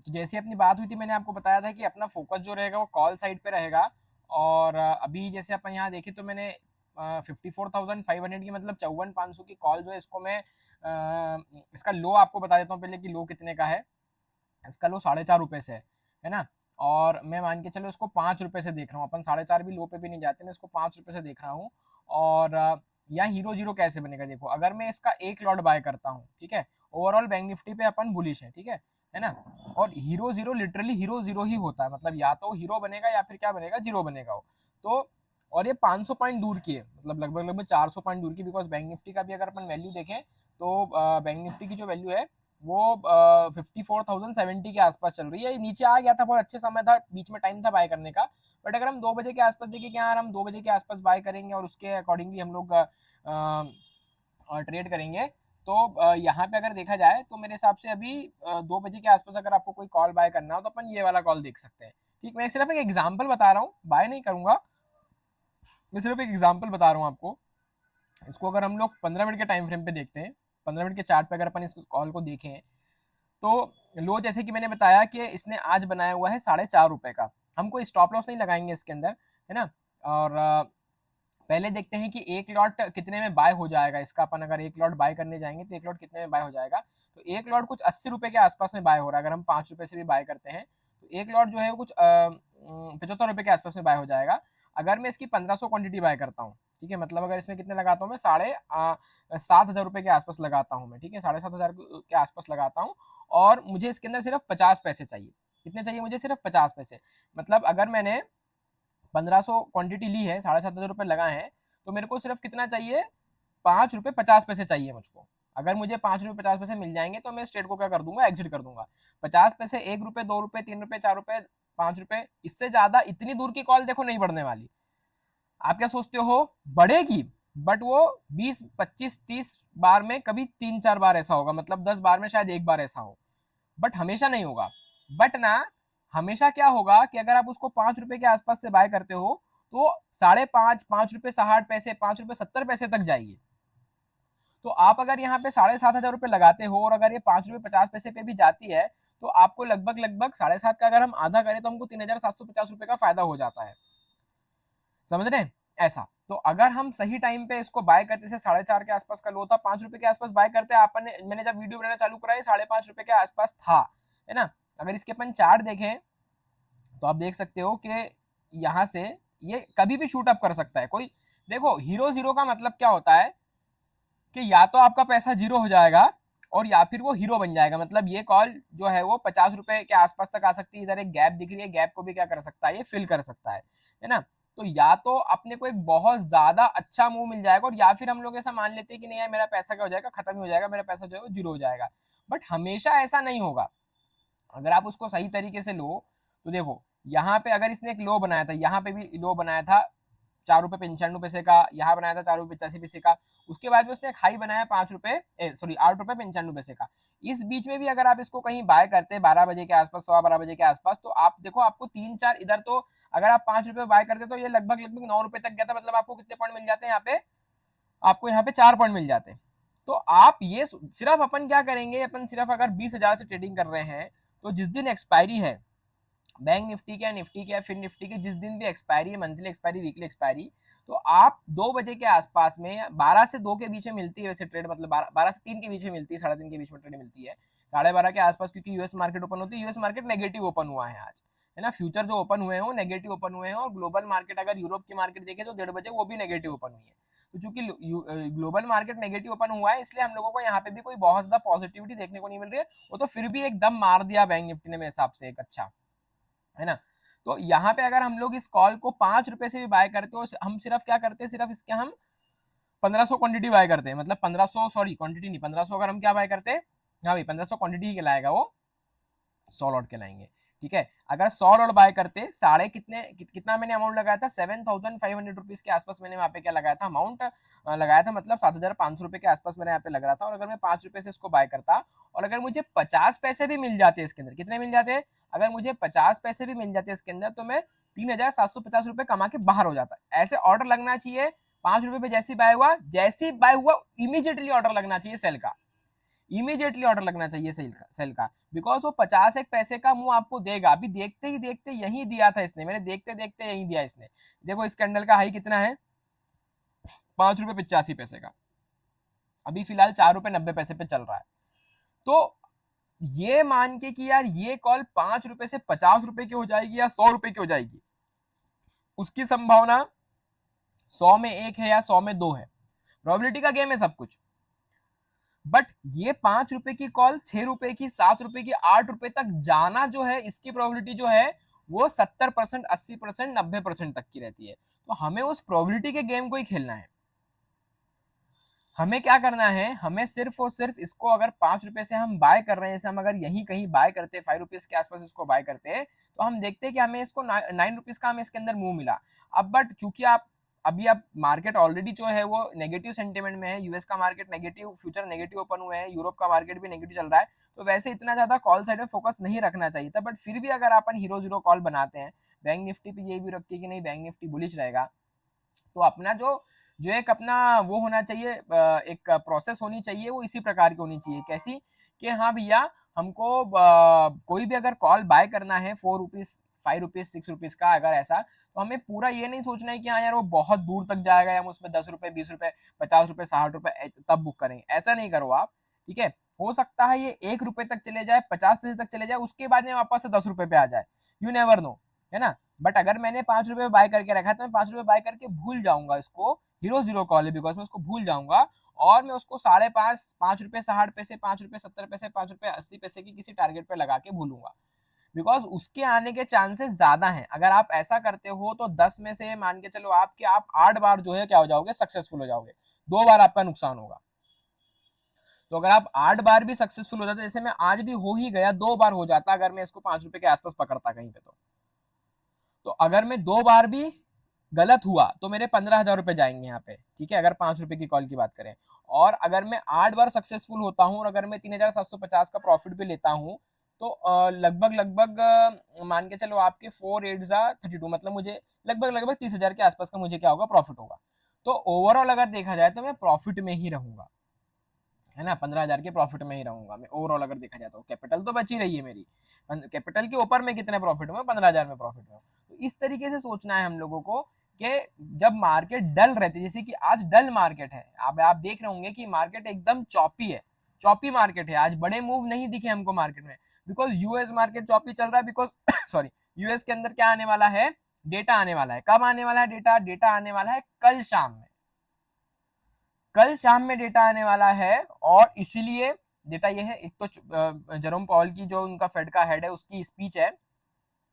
तो जैसे अपनी बात हुई थी, मैंने आपको बताया था कि अपना फोकस जो रहेगा वो कॉल साइड पे रहेगा। और अभी जैसे अपन यहाँ देखें तो मैंने 54,500 की मतलब 54,500 की कॉल जो है इसको मैं इसका लो आपको बता देता हूँ पहले कि लो कितने का है। इसका लो 4.5 रुपये से है ना। और मैं मान के चलो इसको 5 रुपये से देख रहा हूँ, अपन 4.5 भी लो पे भी नहीं जाते, मैं इसको 5 रुपये से देख रहा हूँ। और यहाँ हीरो जीरो कैसे बनेगा, देखो अगर मैं इसका एक लॉट बाय करता हूँ, ठीक है, ओवरऑल बैंक निफ्टी पे अपन बुलिश है, ठीक है ना। और hero zero literally hero zero ही होता है, मतलब या तो हीरो बनेगा या फिर क्या बनेगा, जीरो बनेगा वो। तो और ये 500 पॉइंट दूर की है, मतलब लगभग लगभग 400 पॉइंट दूर की, बिकॉज बैंक निफ्टी का भी अगर अपन वैल्यू देखें तो बैंक निफ्टी की जो वैल्यू है वो 54,070 के आसपास चल रही है। नीचे आ गया था, बहुत अच्छे समय था, बीच में टाइम था बाय करने का। बट अगर हम 2 बजे के आसपास देखें कि यार हम 2 बजे के आसपास बाय करेंगे और उसके अकॉर्डिंगली हम लोग ट्रेड करेंगे, तो यहाँ पे अगर देखा जाए तो मेरे हिसाब से अभी 2 बजे के आसपास अगर आपको कोई कॉल बाय करना हो तो अपन ये वाला कॉल देख सकते हैं। ठीक, मैं सिर्फ एक एग्जाम्पल बता रहा हूँ, बाय नहीं करूंगा, मैं सिर्फ एक एग्जाम्पल बता रहा हूँ आपको। इसको अगर हम लोग 15 मिनट के टाइम फ्रेम पे देखते हैं, 15 मिनट के चार्ट पे अगर अपन इस कॉल को देखें, तो लो जैसे कि मैंने बताया कि इसने आज बनाया हुआ है 4.5 रुपए का। हम कोई स्टॉप लॉस नहीं लगाएंगे इसके अंदर, है ना। और पहले देखते हैं कि एक लॉट कितने में बाय हो जाएगा इसका। अपन अगर एक लॉट बाय करने जाएंगे तो एक लॉट कितने में बाय हो जाएगा, तो एक लॉट कुछ 80 रुपए के आसपास में बाय हो रहा है। अगर हम 5 रुपए से भी बाय करते हैं तो एक लॉट जो है वो कुछ 75 रुपए के आसपास में बाय हो जाएगा। अगर मैं इसकी 1500 क्वांटिटी बाय करता हूँ, ठीक है, मतलब अगर इसमें कितने लगाता हूँ मैं, 7,500 के आसपास लगाता हूँ मैं, ठीक है, 7,500 के आसपास लगाता हूँ। और मुझे इसके अंदर सिर्फ 50 पैसे चाहिए। कितने चाहिए मुझे, सिर्फ 50 पैसे। मतलब अगर मैंने 1500 क्वांटिटी ली है, 7,500 लगाए हैं, तो मेरे को सिर्फ कितना चाहिए, 5 रुपये 50 पैसे चाहिए मुझको। अगर मुझे 5 रुपये 50 पैसे मिल जाएंगे तो मैं इस ट्रेड को क्या कर दूंगा, एग्जिट कर दूंगा। 50 पैसे, 1 रुपये, 2 रुपये, 3 रुपये, 4 रुपये, 5 रुपये, इससे ज्यादा इतनी दूर की कॉल देखो नहीं बढ़ने वाली। आप क्या सोचते हो, बढ़ेगी, बट वो 20, 25, 30 बार में कभी 3, 4 बार ऐसा होगा, मतलब 10 बार में शायद एक बार ऐसा हो, बट हमेशा नहीं होगा। बट ना, हमेशा क्या होगा कि अगर आप उसको 5 रुपए के आसपास से बाय करते हो तो 5.5, 5 रुपये 60 पैसे, 5 रुपये 70 पैसे तक जाएगी। तो आप अगर यहाँ पे 7,500 रुपये लगाते हो और अगर ये 5 रुपये 50 पैसे पे भी जाती है, तो आपको लगभग लगभग 7.5 का अगर हम आधा करें तो हमको 3,750 रुपये का फायदा हो जाता है। समझ रहे हैं ऐसा। तो अगर हम सही टाइम पे इसको बाय करते, से 4.5 के आसपास का लो था, 5 रुपए के आसपास बाय करते हैं आपने, मैंने जब वीडियो बनाना चालू करा 5.5 रुपए के आसपास था, है ना। अगर इसके अपन चार्ट देखें तो आप देख सकते हो कि यहाँ से ये कभी भी शूट अप कर सकता है कोई। देखो हीरो जीरो का मतलब क्या होता है कि या तो आपका पैसा जीरो हो जाएगा और या फिर वो हीरो बन जाएगा। मतलब ये कॉल जो है वो 50 रुपए के आसपास तक आ सकती है। इधर एक गैप दिख रही है, गैप को भी क्या कर सकता है, ये फिल कर सकता है ना। तो या तो अपने को एक बहुत ज्यादा अच्छा मूव मिल जाएगा और या फिर हम लोग ऐसा मान लेते हैं कि नहीं यार मेरा पैसा क्या हो जाएगा, खत्म ही हो जाएगा, मेरा पैसा जो है वो जीरो हो जाएगा। बट हमेशा ऐसा नहीं होगा। अगर आप उसको सही तरीके से लो तो देखो, यहाँ पे अगर इसने एक लो बनाया था, यहाँ पे भी लो बनाया था 4 रुपये 95 पैसे का, यहाँ बनाया था 4 रुपये 85 पैसे का, उसके बाद में उसने एक हाई बनाया 5 रुपये सॉरी 8 रुपये 95 पैसे का। इस बीच में भी अगर आप इसको कहीं बाय करते हैं 12 बजे के आसपास, 12:15 बजे के आसपास, तो आप देखो आपको 3, 4 इधर, तो अगर आप 5 रुपये बाय करते तो ये लगभग लगभग 9 रुपये तक गया था। मतलब आपको कितने पॉइंट मिल जाते हैं यहाँ पे, आपको यहाँ पे 4 पॉइंट मिल जाते हैं। तो आप ये सिर्फ अपन क्या करेंगे, अपन सिर्फ अगर 20,000 से ट्रेडिंग कर रहे हैं तो जिस दिन एक्सपायरी है बैंक निफ्टी के, निफ्टी के, फिर निफ्टी के, जिस दिन भी एक्सपायरी है, मंथली एक्सपायरी, वीकली एक्सपायरी, तो आप 2 बजे के आसपास में, 12 से 2 के बीच में मिलती है वैसे ट्रेड, मतलब 12 से 3 के बीच में मिलती है, 3:30 के बीच में ट्रेड मिलती है, 12:30 के आसपास, क्योंकि यूएस मार्केट ओपन होती है। यूएस मार्केट नेगेटिव ओपन हुआ है आज, है ना। फ्यूचर जो ओपन हुए हैं वो नेगेटिव ओपन हुए हैं, और ग्लोबल मार्केट अगर यूरोप की मार्केट देखें तो 1:30 बजे वो भी नेगेटिव ओपन हुई है। तो चूंकि ग्लोबल मार्केट नेगेटिव ओपन हुआ है, इसलिए हम लोगों को यहाँ पे भी कोई बहुत ज्यादा पॉजिटिविटी देखने को नहीं मिल रही है। वो तो फिर भी एकदम मार दिया बैंक निफ्टी ने मेरे हिसाब से एक अच्छा, है ना। तो यहाँ पे अगर हम लोग इस कॉल को 5 रुपए से भी बाय करते हो, हम सिर्फ क्या करते हैं, सिर्फ इसके हम 1500 क्वांटिटी बाय करते हैं, मतलब 1500 सॉरी क्वांटिटी नहीं, 1500 अगर हम क्या बाय करते हैं, हाँ भाई 1500 क्वांटिटी ही कहलाएगा वो, 100 लॉट कहलाएंगे। ठीक है, अगर 100 लॉट बाय करते, साढ़े कितना मैंने अमाउंट लगाया था, 7,500 रुपीज के आसपास मैंने वहां पे क्या लगाया था, अमाउंट लगाया था, मतलब 7,500 रुपए के आसपास मेरे यहाँ पे लग रहा था। और अगर मैं 5 रुपए से इसको बाय करता और अगर मुझे 50 पैसे भी मिल जाते इसके अंदर, कितने मिल जाते, अगर मुझे 50 पैसे भी मिल जाते इसके अंदर, तो मैं 3,750 रुपए कमा के बाहर हो जाता। ऐसे ऑर्डर लगना चाहिए 5 रुपए पे, जैसी बाय हुआ इमीडिएटली ऑर्डर लगना चाहिए सेल का। इमीडिएटली ऑर्डर लगना चाहिए सेल का बिकॉज वो 51 पैसे का मुंह आपको देगा। अभी देखते ही देखते यही दिया था इसने, मैंने देखते देखते यही दिया इसने। देखो इस कैंडल का हाई कितना है, 5 रुपए 85 पैसे का, अभी फिलहाल 4 रुपए 90 पैसे पे चल रहा है। तो ये मान के कि यार ये कॉल 5 रुपए से 50 रुपए की हो जाएगी या 100 रुपए की हो जाएगी, उसकी संभावना 100 में 1 है या 100 में 2 है। प्रोबेबिलिटी का गेम है सब कुछ। बट ये 5 रुपए की कॉल 6 रुपए की, 7 रुपए की, 8 रुपए तक जाना जो है, इसकी प्रोबेबिलिटी जो है वो 70%, 80%, 90% तक की रहती है। तो हमें उस प्रोबेबिलिटी के गेम को ही खेलना है। हमें क्या करना है, हमें सिर्फ और सिर्फ इसको अगर 5 रुपए से हम बाय कर रहे हैं, जैसे हम अगर यहीं कहीं बाय करते 5 रुपीज के आसपास इसको बाय करते, तो हम देखते हैं कि हमें इसको 9 रुपीज का हमें इसके अंदर मुंह मिला। अब बट चूंकि आप अभी आप मार्केट ऑलरेडी जो है वो नेगेटिव सेंटिमेंट में है, यूएस का market negative, future negative open हुए हैं, यूरोप का मार्केट भी नेगेटिव चल रहा है, तो वैसे इतना ज्यादा कॉल साइड में फोकस नहीं रखना चाहिए था। बट फिर भी अगर अपन हीरो जीरो कॉल बनाते हैं, बैंक निफ्टी पे ये भी रखते कि नहीं बैंक निफ्टी बुलिश रहेगा, तो अपना जो जो एक अपना वो होना चाहिए, एक प्रोसेस होनी चाहिए, वो इसी प्रकार की होनी चाहिए। कैसी कि हाँ भैया हमको कोई भी अगर कॉल बाय करना है 4 रुपीज 5 रुपीज 6 रुपीज का, अगर ऐसा, तो हमें पूरा ये नहीं सोचना है कि हाँ यार वो बहुत दूर तक जाएगा या हम उसमें 10 रुपए 20 रुपए 50 रुपए 60 रुपए तब बुक करेंगे, ऐसा नहीं करो आप। ठीक है, हो सकता है ये 1 रुपए तक चले जाए, 50 पैसे तक चले जाए, उसके बाद में वापस से 10 रुपए पे आ जाए, यू नेवर नो, है ना। बट अगर मैंने 5 रुपए बाय करके रखा है तो मैं 5 रुपए बाय करके भूल जाऊंगा इसको, हीरो जीरो कॉल है बिकॉज मैं उसको भूल जाऊंगा, और मैं उसको 5.5 5 रुपए 60 पैसे 5 रुपए 70 पैसे 5 रुपए 80 पैसे की किसी टारगेट पे लगा के भूलूंगा, बिकॉज उसके आने के चांसेस ज्यादा हैं। अगर आप ऐसा करते हो तो 10 में से मान के चलो आपके आप 8 बार जो है क्या हो जाओगे, सक्सेसफुल हो जाओगे, 2 बार आपका नुकसान होगा। तो अगर आप 8 बार भी सक्सेसफुल हो जाते, जैसे मैं आज भी हो ही गया, 2 बार हो जाता अगर मैं इसको 5 रुपए के आसपास पकड़ता कहीं पे, तो अगर मैं 2 बार भी गलत हुआ तो मेरे 15,000 रुपए जाएंगे यहाँ पे। ठीक है, अगर 5 रुपए की कॉल की बात करें, और अगर मैं 8 बार सक्सेसफुल होता हूँ और अगर मैं 3,750 का प्रॉफिट भी लेता हूँ, तो लगभग लगभग मान के चलो आपके 4 8 32, मतलब मुझे लगभग लगभग 30,000 के आसपास का मुझे क्या होगा, प्रॉफिट होगा। तो ओवरऑल अगर देखा जाए तो मैं प्रॉफिट में ही रहूंगा, है ना, 15,000 के प्रॉफिट में ही रहूंगा मैं ओवरऑल। अगर देखा जाए तो कैपिटल तो बची रही है मेरी, कैपिटल के ऊपर में कितने प्रॉफिट में, 15,000 में प्रॉफिट में। तो इस तरीके से सोचना है हम लोगों को कि जब मार्केट डल रहती है, जैसे कि आज डल मार्केट है, आप देख रहे होंगे कि मार्केट एकदम चॉपी है, चॉपी मार्केट है, आज बड़े मूव नहीं दिखे हमको मार्केट में, बिकॉज यूएस मार्केट चॉपी चल रहा है, बिकॉज सॉरी, यूएस के अंदर क्या आने वाला है, डेटा आने वाला है। कब आने वाला है डेटा, डेटा आने वाला है कल शाम में, कल शाम में डेटा आने वाला है। और इसीलिए डेटा ये है, एक तो जेरोम पॉल की जो उनका फेड का हेड है उसकी स्पीच है,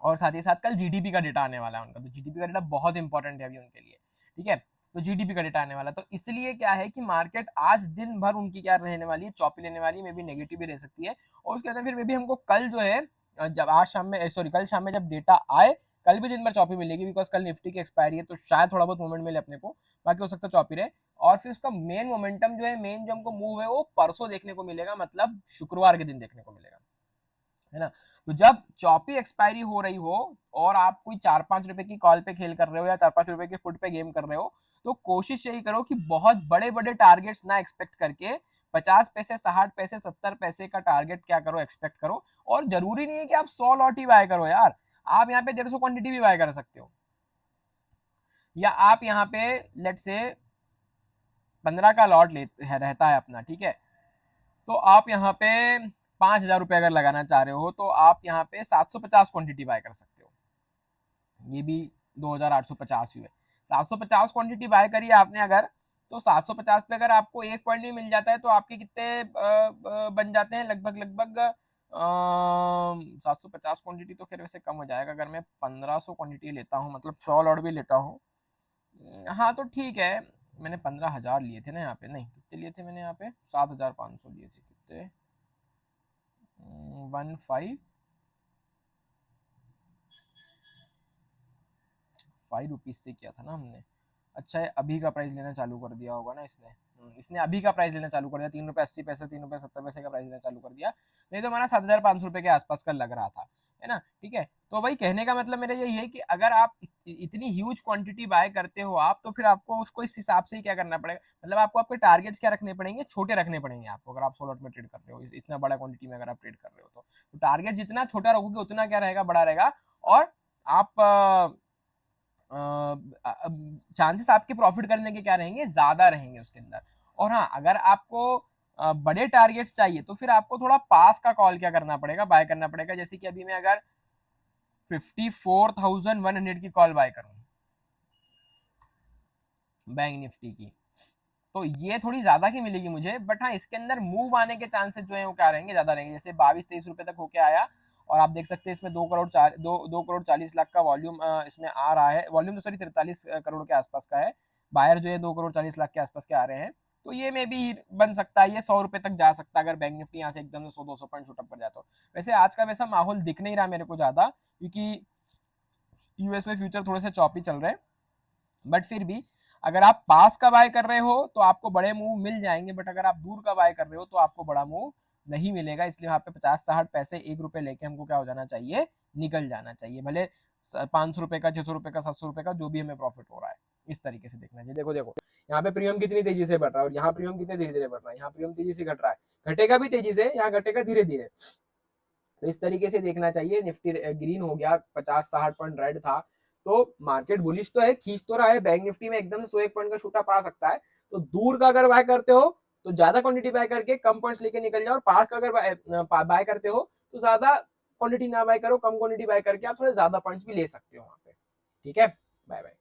और साथ ही साथ कल जीडीपी का डेटा आने वाला है उनका, तो जीडीपी का डेटा बहुत इंपॉर्टेंट है अभी उनके लिए। ठीक है, तो जीडीपी का डेटा आने वाला, तो इसलिए क्या है कि मार्केट आज दिन भर उनकी क्या रहने वाली है, चौपी लेने वाली, में भी नेगेटिव भी रह सकती है। और उसके अंदर फिर में भी हमको कल जो है, जब आज शाम में सॉरी कल शाम में जब डेटा आए, कल भी दिन भर चौपी मिलेगी, बिकॉज कल निफ्टी की एक्सपायरी है, तो शायद थोड़ा बहुत मूवमेंट मिले अपने को, बाकी हो सकता है चौपी रहे। और फिर उसका मेन मोमेंटम जो है, मेन जो हमको मूव है वो परसों देखने को मिलेगा, मतलब शुक्रवार के दिन देखने को मिलेगा, है ना। तो जब चौपी एक्सपायरी हो रही हो और आप कोई 4-5 रुपए की कॉल पे खेल कर रहे हो या 4-5 रुपए के फुट पे गेम कर रहे हो, तो कोशिश यही करो कि बहुत बड़े बड़े टारगेट्स ना एक्सपेक्ट करके 50 पैसे 60 पैसे 70 पैसे का टारगेट क्या करो, एक्सपेक्ट करो। और जरूरी नहीं है कि आप 100 लॉट ही बाय करो यार, आप यहाँ पे 150 क्वांटिटी भी बाय कर सकते हो, या आप यहाँ पे लेट से 15 का लॉट रहता है अपना, ठीक है, तो आप यहाँ पे 5,000 रुपए अगर लगाना चाह रहे हो, तो आप यहाँ पे 750 क्वांटिटी बाय कर सकते हो, ये भी 2,850 हुए। 750 क्वांटिटी बाय करिए आपने अगर, तो 750 पे अगर आपको 1 पॉइंट भी मिल जाता है, तो आपके कितने बन जाते हैं, लगभग लगभग 750 क्वांटिटी तो फिर वैसे कम हो जाएगा, अगर मैं 1500 क्वांटिटी लेता हूँ, मतलब 100 लॉट भी लेता हूँ, हाँ तो ठीक है। मैंने 15,000 लिए थे ना यहाँ पे, नहीं कितने लिए थे मैंने यहाँ पे, 7,500 लिए थे, कितने 5 से किया था ना हमने। अच्छा है, अभी का प्राइस लेना चालू कर दिया होगा ना इसने, इसने अभी का प्राइस लेना चालू कर दिया, 3 रुपए 80 पैसे 3 रुपए 70 पैसे का प्राइस लेना चालू कर दिया, नहीं तो हमारा 7,500 रुपए के आसपास का लग रहा था। है ना, ठीक है। तो भाई कहने का मतलब मेरा यही है कि अगर आप इतनी ह्यूज क्वांटिटी बाय करते हो आप, तो फिर आपको उसको इस हिसाब से ही क्या करना पड़ेगा, मतलब आपको आपके टारगेट्स क्या रखने पड़ेंगे, छोटे रखने पड़ेंगे आपको, अगर आप सोलर में ट्रेड कर रहे हो, इतना बड़ा क्वांटिटी में अगर आप ट्रेड कर रहे हो तो टारगेट जितना छोटा रखोगे उतना क्या रहेगा, बड़ा रहेगा, और आप चांसेस आपके प्रॉफिट करने के क्या रहेंगे, ज्यादा रहेंगे उसके अंदर। और हाँ, अगर आपको बड़े टारगेट्स चाहिए तो फिर आपको थोड़ा पास का कॉल क्या करना पड़ेगा, बाय करना पड़ेगा। जैसे कि अभी मैं अगर 54,100 की कॉल बाय करूं बैंक निफ्टी की, तो ये थोड़ी ज्यादा की मिलेगी मुझे, बट हाँ इसके अंदर मूव आने के चांसेस जो है वो क्या रहेंगे, ज्यादा रहेंगे। जैसे 22-23 रुपए तक होके आया, और आप देख सकते हैं इसमें 2 करोड़ 40 लाख का वॉल्यूम इसमें आ रहा है, वॉल्यूम तो सॉरी 43 करोड़ के आसपास का है, बायर जो है 2 करोड़ 40 लाख के आसपास के आ रहे हैं। तो ये में भी बन सकता है, ये 100 रुपए तक जा सकता है अगर बैंक निफ्टी यहाँ से एकदम से 100-200 पॉइंट शूटअप कर जाए तो। वैसे आज का वैसा माहौल दिख नहीं रहा मेरे को ज्यादा, क्योंकि यूएस में फ्यूचर थोड़े से चॉपी चल रहे हैं, बट फिर भी अगर आप पास का बाय कर रहे हो तो आपको बड़े मूव मिल जाएंगे, बट अगर आप दूर का बाय कर रहे हो तो आपको बड़ा मूव नहीं मिलेगा। इसलिए वहां पे 50-60 पैसे 1 रुपए लेके हमको क्या हो जाना चाहिए, निकल जाना चाहिए, भले 500 रुपए का, 600 रुपए का, 700 रुपए का, जो भी हमें प्रॉफिट हो रहा है, इस तरीके से देखना चाहिए। देखो देखो यहाँ पे प्रीमियम कितनी तेजी से बढ़ रहा है, और यहाँ प्रीमियम कितने धीरे धीरे बढ़ रहा है, यहाँ प्रीमियम तेजी से घट रहा है, घटेगा भी तेजी से, यहाँ घटेगा धीरे धीरे। तो इस तरीके से देखना चाहिए। निफ्टी ग्रीन हो गया, 50-60 पॉइंट रेड था, तो मार्केट बुलिश तो है, खींच तो रहा है, बैंक निफ्टी में एकदम से 101 पॉइंट का शूटअप आ सकता है। तो दूर का अगर बाय करते हो तो ज्यादा क्वांटिटी बाय करके कम पॉइंट्स लेके निकल जाओ, और पास का अगर बाय करते हो तो ज्यादा क्वांटिटी ना बाय करो, कम क्वांटिटी बाय करके आप थोड़े ज्यादा पॉइंट्स भी ले सकते हो वहां पे। ठीक है, बाय बाय।